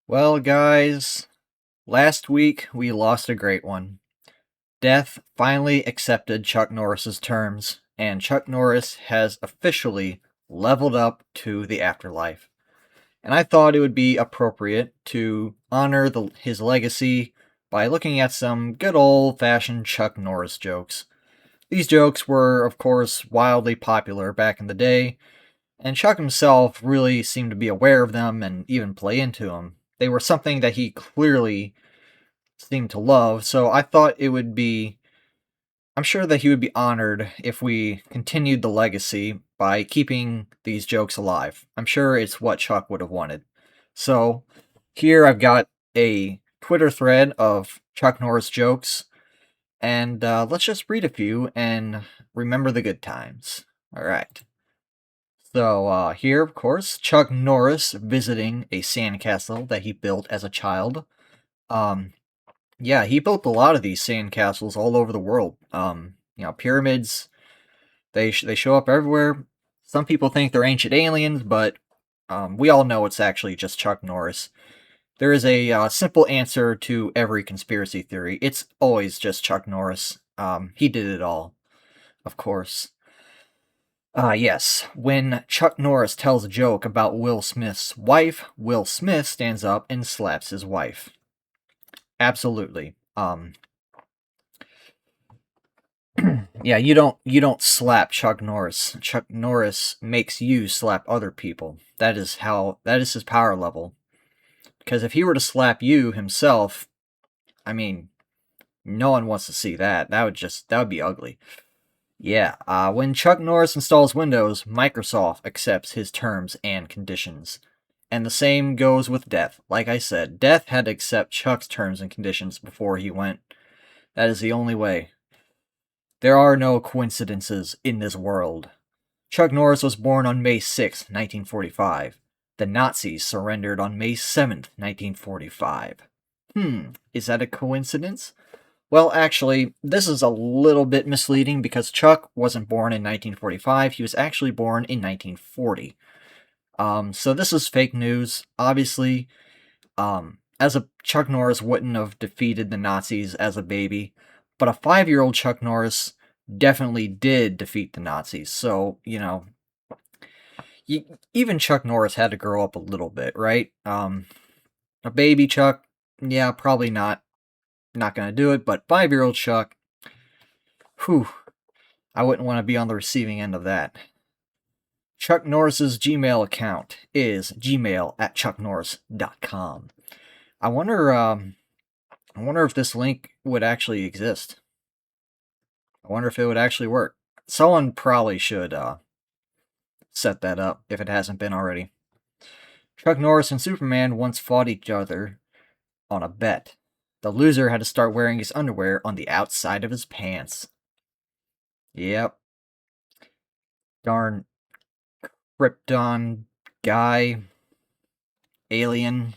Well, guys, last week we lost a great one. Death finally accepted Chuck Norris's terms, and Chuck Norris has officially leveled up to the afterlife. And I thought it would be appropriate to honor his legacy by looking at some good old-fashioned Chuck Norris jokes. These jokes were, of course, wildly popular back in the day, and Chuck himself really seemed to be aware of them and even play into them. They were something that he clearly seemed to love, so I thought it would be. I'm sure that he would be honored if we continued the legacy by keeping these jokes alive. I'm sure it's what Chuck would have wanted. So, here I've got a Twitter thread of Chuck Norris jokes, and let's just read a few and remember the good times. Alright. So, here, of course, Chuck Norris visiting a sandcastle that he built as a child. Yeah, he built a lot of these sandcastles all over the world. Pyramids, they show up everywhere. Some people think they're ancient aliens, but we all know it's actually just Chuck Norris. There is a simple answer to every conspiracy theory. It's always just Chuck Norris. He did it all, of course. Yes. When Chuck Norris tells a joke about Will Smith's wife, Will Smith stands up and slaps his wife. Absolutely. Yeah, you don't slap Chuck Norris. Chuck Norris makes you slap other people. That is his power level. Because if he were to slap you himself, I mean, no one wants to see that. That would be ugly. Yeah, when Chuck Norris installs Windows, Microsoft accepts his terms and conditions. And the same goes with Death. Like I said, Death had to accept Chuck's terms and conditions before he went. That is the only way. There are no coincidences in this world. Chuck Norris was born on May 6, 1945. The Nazis surrendered on May 7th, 1945. Is that a coincidence? Well, actually, this is a little bit misleading because Chuck wasn't born in 1945. He was actually born in 1940. So this is fake news. Obviously, Chuck Norris wouldn't have defeated the Nazis as a baby, but a 5-year-old Chuck Norris definitely did defeat the Nazis. So, even Chuck Norris had to grow up a little bit, right? A baby Chuck, yeah, probably not gonna do it, but 5-year-old Chuck, whew, I wouldn't want to be on the receiving end of that. Chuck Norris's Gmail account is gmail@chucknorris.com. I wonder if this link would actually exist. I wonder if it would actually work. Someone probably should set that up if it hasn't been already. Chuck Norris and Superman once fought each other on a bet. The loser had to start wearing his underwear on the outside of his pants. Yep. Darn Krypton guy, alien.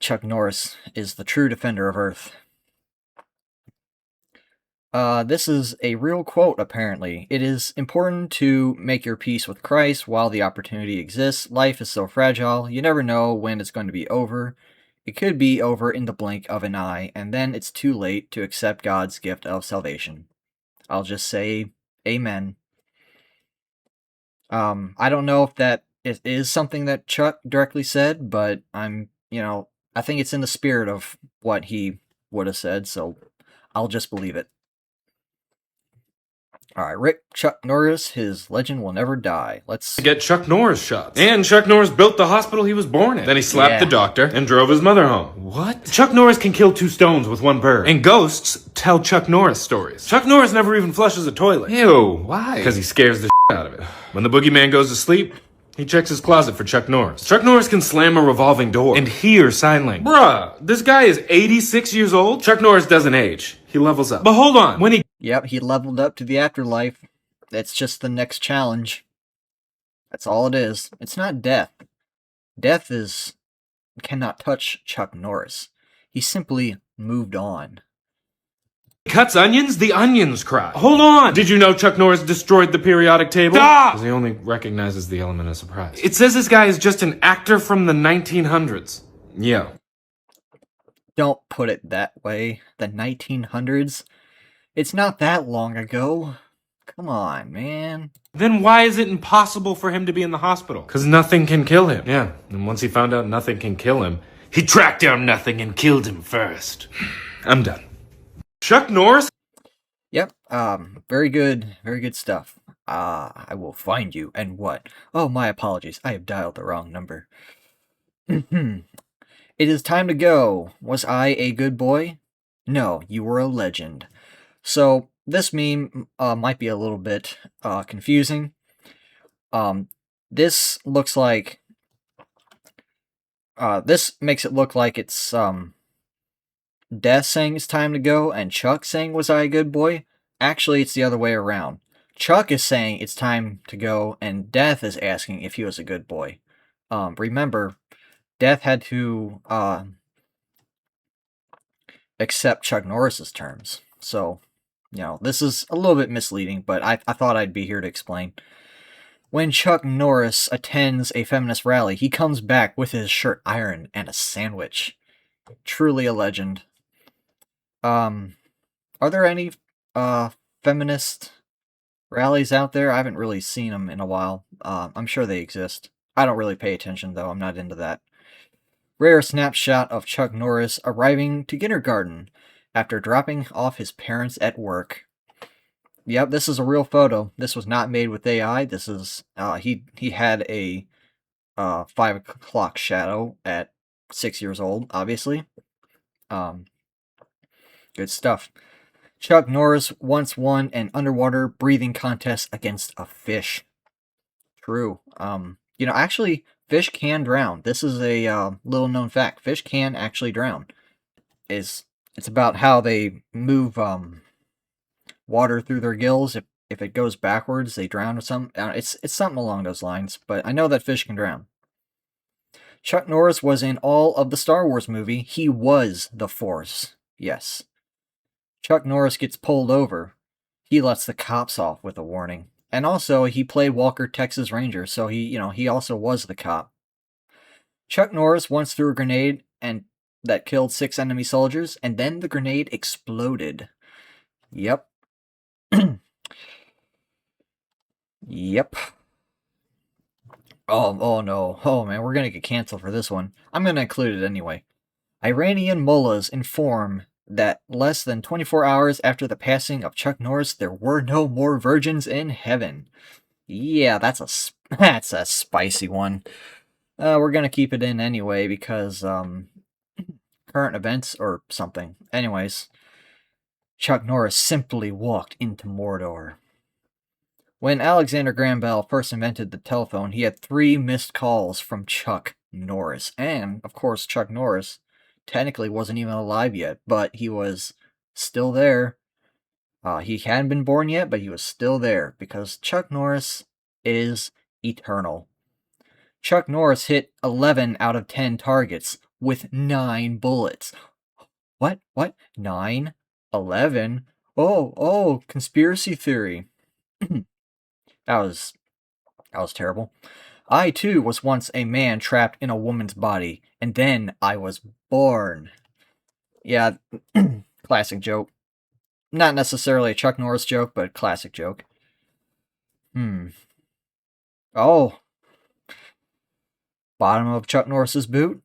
Chuck Norris is the true defender of Earth. This is a real quote, apparently. It is important to make your peace with Christ while the opportunity exists. Life is so fragile, you never know when it's going to be over. It could be over in the blink of an eye, and then it's too late to accept God's gift of salvation. I'll just say, amen. I don't know if that is something that Chuck directly said, but I think it's in the spirit of what he would have said, so I'll just believe it. Alright, Rick Chuck Norris, his legend will never die. Let's get Chuck Norris shots. And Chuck Norris built the hospital he was born in. Then he slapped the doctor and drove his mother home. What? Chuck Norris can kill 2 stones with 1 bird. And ghosts tell Chuck Norris stories. Chuck Norris never even flushes a toilet. Ew, why? Because he scares the out of it. When the boogeyman goes to sleep, he checks his closet for Chuck Norris. Chuck Norris can slam a revolving door and hear sign language. Bruh, this guy is 86 years old? Chuck Norris doesn't age. He levels up. But hold on, when he... Yep, he leveled up to the afterlife. That's just the next challenge. That's all it is. It's not death. Death cannot touch Chuck Norris. He simply moved on. cuts onions, the onions cry. Hold on! Did you know Chuck Norris destroyed the periodic table? Stop! Because he only recognizes the element of surprise. It says this guy is just an actor from the 1900s. Yeah. Don't put it that way. The 1900s? It's not that long ago. Come on, man. Then why is it impossible for him to be in the hospital? Because nothing can kill him. Yeah, and once he found out nothing can kill him, he tracked down nothing and killed him first. I'm done. Chuck Norris? Yep, very good stuff. I will find you, and what? Oh, my apologies, I have dialed the wrong number. It is time to go. Was I a good boy? No, you were a legend. So, this meme might be a little bit confusing. This looks like... this makes it look like it's Death saying it's time to go, and Chuck saying, was I a good boy? Actually, it's the other way around. Chuck is saying it's time to go, and Death is asking if he was a good boy. Remember, Death had to accept Chuck Norris's terms. So, you know, this is a little bit misleading, but I thought I'd be here to explain. When Chuck Norris attends a feminist rally, he comes back with his shirt ironed and a sandwich. Truly a legend. Are there any feminist rallies out there? I haven't really seen them in a while. I'm sure they exist. I don't really pay attention, though. I'm not into that. Rare snapshot of Chuck Norris arriving to kindergarten after dropping off his parents at work. Yep, this is a real photo. This was not made with AI. This is, he had a 5 o'clock shadow at 6 years old, obviously. Good stuff. Chuck Norris once won an underwater breathing contest against a fish. True. You know, actually, fish can drown. This is a little known fact. Fish can actually drown. It's about how they move water through their gills. If it goes backwards, they drown or something. It's something along those lines. But I know that fish can drown. Chuck Norris was in all of the Star Wars movie. He was the Force. Yes. Chuck Norris gets pulled over. He lets the cops off with a warning. And also, he played Walker, Texas Ranger, so he also was the cop. Chuck Norris once threw a grenade and that killed 6 enemy soldiers, and then the grenade exploded. Yep. Yep. Oh no. Oh man, we're gonna get canceled for this one. I'm gonna include it anyway. Iranian mullahs inform that less than 24 hours after the passing of Chuck Norris, there were no more virgins in heaven. Yeah, that's a spicy one. We're gonna keep it in anyway because current events or something. Anyways, Chuck Norris simply walked into Mordor. When Alexander Graham Bell first invented the telephone, he had 3 missed calls from Chuck Norris. And, of course, Chuck Norris technically wasn't even alive yet, but he was still there. He hadn't been born yet, but he was still there, because Chuck Norris is eternal. Chuck Norris hit 11 out of 10 targets with 9 bullets. What? 9? 11? Oh, conspiracy theory. That was terrible. I, too, was once a man trapped in a woman's body, and then I was born. Yeah, classic joke. Not necessarily a Chuck Norris joke, but classic joke. Oh. Bottom of Chuck Norris's boot.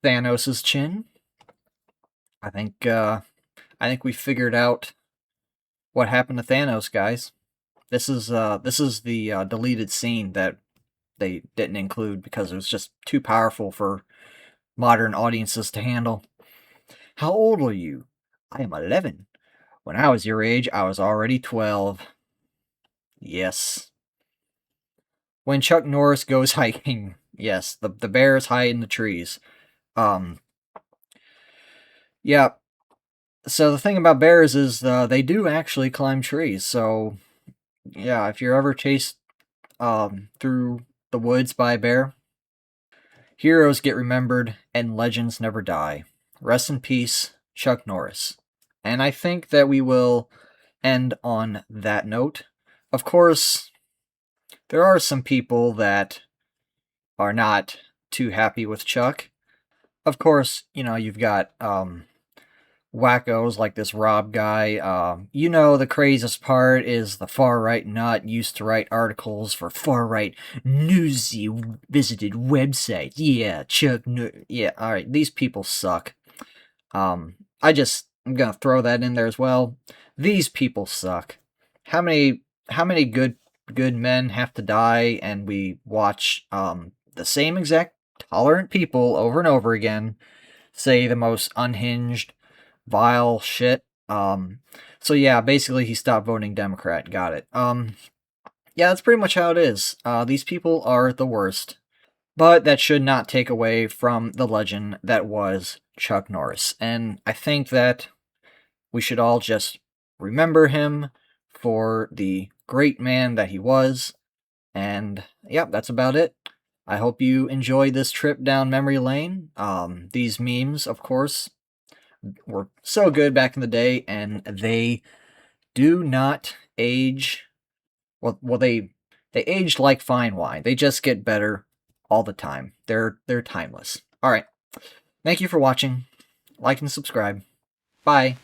Thanos' chin. I think we figured out what happened to Thanos, guys. This is the deleted scene that they didn't include because it was just too powerful for modern audiences to handle. How old are you? I am 11. When I was your age, I was already 12. Yes. When Chuck Norris goes hiking, yes, the bears hide in the trees. Yeah. So the thing about bears is they do actually climb trees. So yeah, if you're ever chased through the woods by a bear, heroes get remembered and legends never die. Rest in peace, Chuck Norris. And I think that we will end on that note. Of course, there are some people that are not too happy with Chuck. Of course, you've got wackos like this Rob guy. The craziest part is the far-right nut used to write articles for far-right newsy visited websites. Yeah, yeah, alright, these people suck. I'm gonna throw that in there as well. These people suck. How many good men have to die, and we watch the same exact tolerant people over and over again say the most unhinged, vile shit. So yeah, basically he stopped voting Democrat. Got it. Yeah, that's pretty much how it is. These people are the worst. But that should not take away from the legend that was Chuck Norris. And I think that we should all just remember him for the great man that he was. And yep, that's about it. I hope you enjoyed this trip down memory lane. These memes, of course, were so good back in the day, and they do not age. Well, they aged like fine wine. They just get better all the time. They're timeless. All right. Thank you for watching. Like and subscribe. Bye.